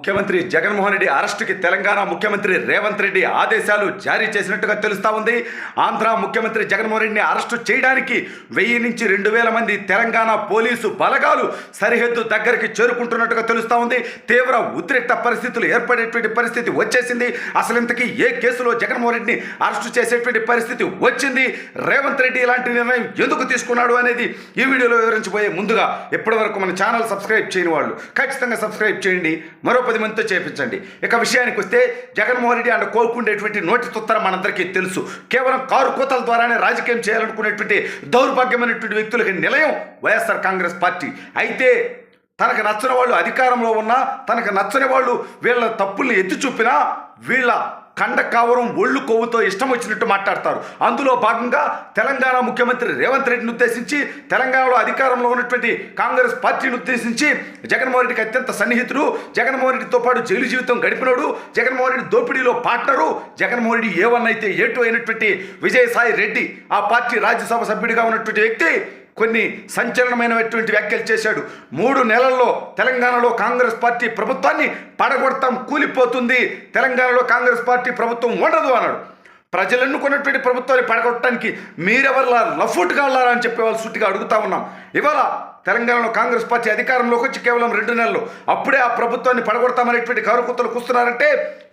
ముఖ్యమంత్రి జగన్మోహన్ రెడ్డి అరెస్టుకి తెలంగాణ ముఖ్యమంత్రి రేవంత్ రెడ్డి ఆదేశాలు జారీ చేసినట్టుగా తెలుస్తా ఉంది. ఆంధ్ర ముఖ్యమంత్రి జగన్మోహన్ రెడ్డిని అరెస్టు చేయడానికి 1000 నుంచి 2000 మంది తెలంగాణ పోలీసు బలగాలు సరిహద్దు దగ్గరికి చేరుకుంటున్నట్టుగా తెలుస్తా ఉంది. తీవ్ర ఉద్రిక్త పరిస్థితులు ఏర్పడేటువంటి పరిస్థితి వచ్చేసింది. అసలు ఇంతకీ ఏ కేసులో జగన్మోహన్ రెడ్డిని అరెస్టు చేసేటువంటి పరిస్థితి వచ్చింది, రేవంత్ రెడ్డి ఇలాంటి నిర్ణయం ఎందుకు తీసుకున్నాడు అనేది ఈ వీడియోలో వివరించబోయే ముందుగా ఇప్పటి వరకు మన ఛానల్ సబ్స్క్రైబ్ చేయని వాళ్ళు ఖచ్చితంగా సబ్స్క్రైబ్ చేయండి, మరో 10 మందితో చేయించండి. ఇక విషయానికి వస్తే జగన్మోహన్ రెడ్డి అండ్ కోరుకునేటువంటి నోటి తుత్తరం మనందరికీ తెలుసు. కేవలం కారు కోతల ద్వారానే రాజకీయం చేయాలనుకునేటువంటి దౌర్భాగ్యమైనటువంటి వ్యక్తులకి నిలయం వైఎస్ఆర్ కాంగ్రెస్ పార్టీ. అయితే తనకు నచ్చని వాళ్ళు అధికారంలో ఉన్నా, తనకు నచ్చని వాళ్ళు వీళ్ళ తప్పుల్ని ఎత్తి చూపినా వీళ్ళ కండ కావరం ఒళ్ళు కొవ్వుతో ఇష్టం వచ్చినట్టు మాట్లాడతారు. అందులో భాగంగా తెలంగాణ ముఖ్యమంత్రి రేవంత్ రెడ్డిని ఉద్దేశించి, తెలంగాణలో అధికారంలో ఉన్నటువంటి కాంగ్రెస్ పార్టీని ఉద్దేశించి జగన్మోహన్ రెడ్డికి అత్యంత సన్నిహితుడు, జగన్మోహన్ రెడ్డితో పాటు జైలు జీవితం గడిపినోడు, జగన్మోహన్ రెడ్డి దోపిడీలో పార్ట్నరు, జగన్మోహన్ రెడ్డి A1 అయితే A2 అయినటువంటి విజయసాయి రెడ్డి, ఆ పార్టీ రాజ్యసభ సభ్యుడిగా ఉన్నటువంటి వ్యక్తి కొన్ని సంచలనమైనటువంటి వ్యాఖ్యలు చేశాడు. 3 నెలల్లో తెలంగాణలో కాంగ్రెస్ పార్టీ ప్రభుత్వాన్ని పడగొడతాం, కూలిపోతుంది, తెలంగాణలో కాంగ్రెస్ పార్టీ ప్రభుత్వం ఉండదు అన్నాడు. ప్రజలు ఎన్నుకున్నటువంటి ప్రభుత్వాన్ని పడగొట్టడానికి మీరెవర్లా లఫూట్గా వెళ్ళారా అని చెప్పి వాళ్ళు సూటిగా అడుగుతా ఉన్నాం. ఇవాళ తెలంగాణలో కాంగ్రెస్ పార్టీ అధికారంలోకి వచ్చి కేవలం 2 నెలలు అప్పుడే ఆ ప్రభుత్వాన్ని పడగొడతామనేటువంటి కారుకుత్తలు కూస్తున్నారంటే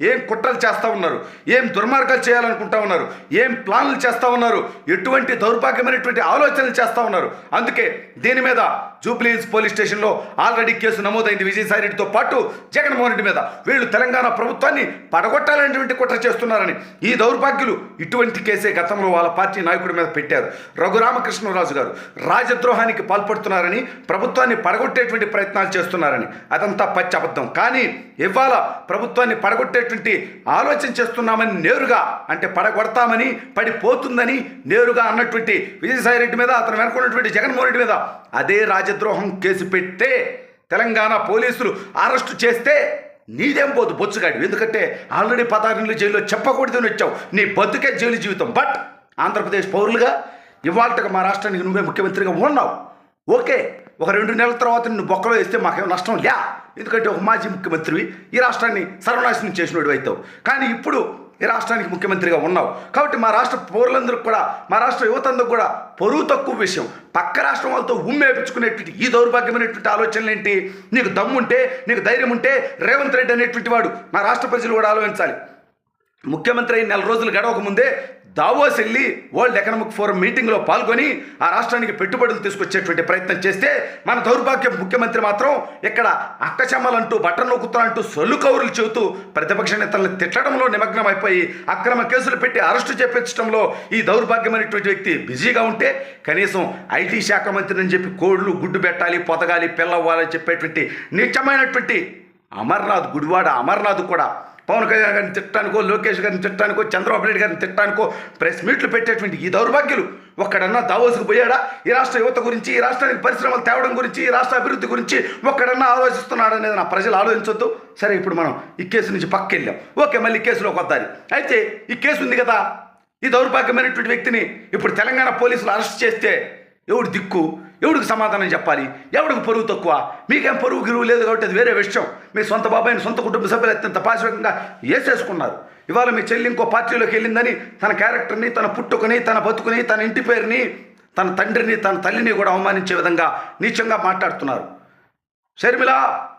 ఏం కుట్రలు చేస్తూ ఉన్నారు, ఏం దుర్మార్గాలు చేయాలనుకుంటా ఉన్నారు, ఏం ప్లాన్లు చేస్తూ ఉన్నారు, ఎటువంటి దౌర్భాగ్యమైనటువంటి ఆలోచనలు చేస్తూ ఉన్నారు. అందుకే దీని మీద జూబ్లీహిల్స్ పోలీస్ స్టేషన్లో ఆల్రెడీ కేసు నమోదైంది విజయసాయి రెడ్డితో పాటు జగన్మోహన్ రెడ్డి మీద. వీళ్ళు తెలంగాణ ప్రభుత్వాన్ని పడగొట్టాలనేటువంటి కుట్ర చేస్తున్నారని ఈ దౌర్భాగ్యులు ఇటువంటి కేసే గతంలో వాళ్ళ పార్టీ నాయకుడి మీద పెట్టారు. రఘురామకృష్ణరాజు గారు రాజద్రోహానికి పాల్పడుతున్నారని, ప్రభుత్వాన్ని పడగొట్టేటువంటి ప్రయత్నాలు చేస్తున్నారని. అదంతా పచ్చి అబద్ధం. కానీ ఇవాళ ప్రభుత్వాన్ని పడగొట్టేటువంటి ఆలోచన చేస్తున్నామని నేరుగా, అంటే పడగొడతామని, పడిపోతుందని నేరుగా అన్నటువంటి విజయసాయి రెడ్డి మీద, అతను వెనుకున్నటువంటి జగన్మోహన్ రెడ్డి మీద అదే రాజద్రోహం కేసు పెడితే తెలంగాణ పోలీసులు అరెస్టు చేస్తే నీదేం పోదు బొచ్చుగాడి. ఎందుకంటే ఆల్రెడీ 16 నెలలు జైల్లో చెప్పకూడదని వచ్చావు, నీ బతుకే జైలు జీవితం. బట్ ఆంధ్రప్రదేశ్ పౌరులుగా ఇవాళ మా రాష్ట్రానికి నువ్వే ముఖ్యమంత్రిగా ఉన్నావు. ఓకే, ఒక 2 నెలల తర్వాత నిన్ను బొక్కలో వేస్తే మాకేం నష్టం లే, ఎందుకంటే ఒక మాజీ ముఖ్యమంత్రివి, ఈ రాష్ట్రాన్ని సర్వనాశనం చేసినోడు అవుతావు. కానీ ఇప్పుడు ఈ రాష్ట్రానికి ముఖ్యమంత్రిగా ఉన్నావు కాబట్టి మా రాష్ట్ర పౌరులందరికీ కూడా, మా రాష్ట్ర యువతందరూ కూడా పరువు తక్కువ విషయం పక్క రాష్ట్రం వాళ్ళతో ఉమ్మేపించుకునేటువంటి ఈ దౌర్భాగ్యమైనటువంటి ఆలోచనలు ఏంటి? నీకు దమ్ముంటే, నీకు ధైర్యం ఉంటే రేవంత్ రెడ్డి అనేటువంటి వాడు నా రాష్ట్ర ప్రజలు కూడా ఆలోచించాలి. ముఖ్యమంత్రి అయిన 4 రోజులు గడవక ముందే దావోస్ వెళ్ళి వరల్డ్ ఎకనామిక్ ఫోరం మీటింగ్లో పాల్గొని ఆ రాష్ట్రానికి పెట్టుబడులు తీసుకొచ్చేటువంటి ప్రయత్నం చేస్తే మన దౌర్భాగ్య ముఖ్యమంత్రి మాత్రం ఇక్కడ అక్కచెమ్మలంటూ, బట్టలు నొక్కుతానంటూ, సొల్లు కౌరులు చెబుతూ ప్రతిపక్ష నేతలను తిట్టడంలో నిమగ్నం అయిపోయి అక్రమ కేసులు పెట్టి అరెస్టు చేపించడంలో ఈ దౌర్భాగ్యమైనటువంటి వ్యక్తి బిజీగా ఉంటే కనీసం ఐటీ శాఖ మంత్రి అని చెప్పి కోళ్లు గుడ్డు పెట్టాలి, పొతగాలి, పిల్లవ్వాలని చెప్పేటువంటి నిజమైనటువంటి అమర్నాథ్, గుడివాడ అమర్నాథ్ కూడా పవన్ కళ్యాణ్ గారిని తిట్టడానికో, లోకేష్ గారిని తిట్టడానికో, చంద్రబాబు నాయుడు గారిని తిట్టడానికో ప్రెస్ మీట్లు పెట్టేటువంటి ఈ దౌర్భాగ్యులు ఒక్కడన్నా దావోస్కు పోయాడా? ఈ రాష్ట్ర యువత గురించి, ఈ రాష్ట్రానికి పరిశ్రమలు తేవడం గురించి, ఈ రాష్ట్ర అభివృద్ధి గురించి ఒక్కడన్నా ఆలోచిస్తున్నాడు అనేది నా ప్రజలు ఆలోచించొద్దు. సరే, ఇప్పుడు మనం ఈ కేసు నుంచి పక్కకి వెళ్ళాం. ఓకే, మళ్ళీ కేసులోకి వద్దాలి. అయితే ఈ కేసు ఉంది కదా, ఈ దౌర్భాగ్యమైనటువంటి వ్యక్తిని ఇప్పుడు తెలంగాణ పోలీసులు అరెస్ట్ చేస్తే ఎవడు దిక్కు, ఎవడికి సమాధానం చెప్పాలి? ఎవడికి పరువు తక్కువ? మీకేం పరువు గిరువు లేదు కాబట్టి అది వేరే విషయం. మీ సొంత బాబాయిని, సొంత కుటుంబ సభ్యులు అత్యంత పాశవికంగా వేసేసుకున్నారు. ఇవాళ మీ చెల్లి ఇంకో పార్టీలోకి వెళ్ళిందని తన క్యారెక్టర్ని, తన పుట్టుకని, తన బతుకుని, తన ఇంటి పేరుని, తన తండ్రిని, తన తల్లిని కూడా అవమానించే విధంగా నీచంగా మాట్లాడుతున్నారు. షర్మిల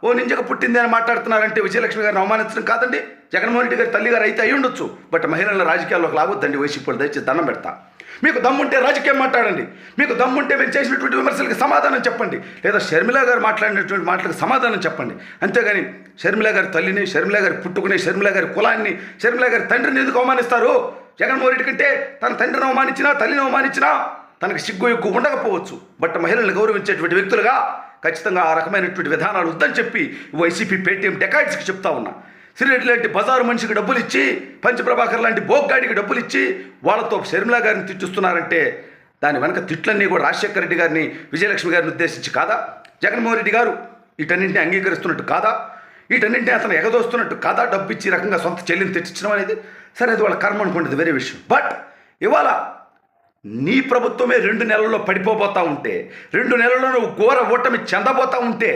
ఓ నింజకు పుట్టింది అని మాట్లాడుతున్నారంటే విజయలక్ష్మి గారిని అవమానించడం కాదండి. జగన్మోహన్ రెడ్డి గారి తల్లి గారు అయితే అయి ఉండొచ్చు, బట్ మహిళల రాజకీయాల్లోకి లాగొద్దండి. వైసీపీ దయచేసి దండం పెడతా. మీకు దమ్ముంటే రాజకీయం మాట్లాడండి, మీకు దమ్ముంటే మీరు చేసినటువంటి విమర్శలకు సమాధానం చెప్పండి, లేదా షర్మిల గారు మాట్లాడినటువంటి మాటలకు సమాధానం చెప్పండి. అంతేగాని షర్మిల గారి తల్లిని, షర్మిల గారి పుట్టుకుని, షర్మిల గారి కులాన్ని, షర్మిల గారి తండ్రిని ఎందుకు అవమానిస్తారు? జగన్మోహన్ రెడ్డి కంటే తన తండ్రిని అవమానించినా, తల్లిని అవమానించినా తనకు సిగ్గు ఎక్కువ ఉండకపోవచ్చు, బట్ మహిళలను గౌరవించేటువంటి వ్యక్తులుగా ఖచ్చితంగా ఆ రకమైనటువంటి విధానాలు వద్దని చెప్పి వైసీపీ పేటీఎం డెకాయిడ్స్కి చెప్తా ఉన్నా. శ్రీరెడ్డి లాంటి బజారు మనిషికి డబ్బులు ఇచ్చి, పంచప్రభాకర్ లాంటి బోగ్గాడికి డబ్బులు ఇచ్చి వాళ్ళతో షర్మిల గారిని తిట్టుస్తున్నారంటే దాని వెనక తిట్లన్నీ కూడా రాజశేఖర రెడ్డి గారిని, విజయలక్ష్మి గారిని ఉద్దేశించి కాదా? జగన్మోహన్ రెడ్డి గారు వీటన్నింటినీ అంగీకరిస్తున్నట్టు కాదా? వీటన్నింటినీ అతను ఎగదోస్తున్నట్టు కాదా? డబ్బు ఇచ్చి రకంగా సొంత చెల్లిని తెచ్చించడం అనేది సరే, అది వాళ్ళ కర్మ అనుకుంటుంది, వేరే విషయం. బట్ ఇవాళ నీ ప్రభుత్వమే 2 నెలల్లో పడిపోబోతా ఉంటే, 2 నెలల్లో నువ్వు ఘోర ఓటమి చెందబోతా ఉంటే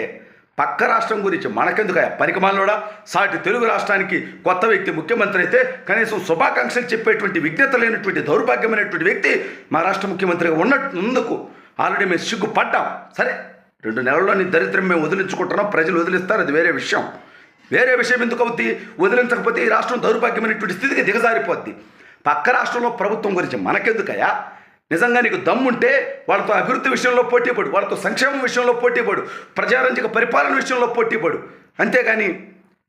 పక్క రాష్ట్రం గురించి మనకెందుకు పనికిమాలోడా? సాటి తెలుగు రాష్ట్రానికి కొత్త వ్యక్తి ముఖ్యమంత్రి అయితే కనీసం శుభాకాంక్షలు చెప్పేటువంటి విజ్ఞత లేనటువంటి దౌర్భాగ్యమైనటువంటి వ్యక్తి మా రాష్ట్ర ముఖ్యమంత్రిగా ఉన్నందుకు ఆల్రెడీ మేము సిగ్గుపడ్డాం. సరే, 2 నెలల్లో నీ దరిద్రం మేము వదిలించుకుంటున్నాం, ప్రజలు వదిలిస్తారు, అది వేరే విషయం. వేరే విషయం ఎందుకు అవుద్ది? వదిలించకపోతే ఈ రాష్ట్రం దౌర్భాగ్యమైనటువంటి స్థితికి దిగజారిపోద్ది. పక్క రాష్ట్రంలో ప్రభుత్వం గురించి మనకెందుకయ్యా? నిజంగా నీకు దమ్ముంటే వాళ్ళతో అభివృద్ధి విషయంలో పోటీపడు, వాళ్ళతో సంక్షేమం విషయంలో పోటీపడు, ప్రజారంజక పరిపాలన విషయంలో పోటీపడు. అంతేగాని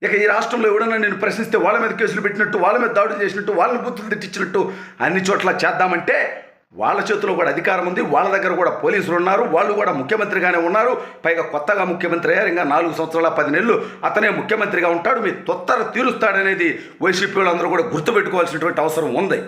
ఇక ఈ రాష్ట్రంలో ఎవడన్నా నేను ప్రశ్నిస్తే వాళ్ళ మీద కేసులు పెట్టినట్టు, వాళ్ళ మీద దాడులు చేసినట్టు, వాళ్ళని బూతులు తిట్టించినట్టు అన్ని చోట్ల చేద్దామంటే వాళ్ళ చేతిలో కూడా అధికారం ఉంది, వాళ్ళ దగ్గర కూడా పోలీసులు ఉన్నారు, వాళ్ళు కూడా ముఖ్యమంత్రిగానే ఉన్నారు. పైగా కొత్తగా ముఖ్యమంత్రి అయ్యారు, ఇంకా 4 సంవత్సరాల 10 నెలలు అతనే ముఖ్యమంత్రిగా ఉంటాడు, మీ తొత్తర తీరుస్తాడనేది వైసీపీ వాళ్ళందరూ కూడా గుర్తుపెట్టుకోవాల్సినటువంటి అవసరం ఉంది.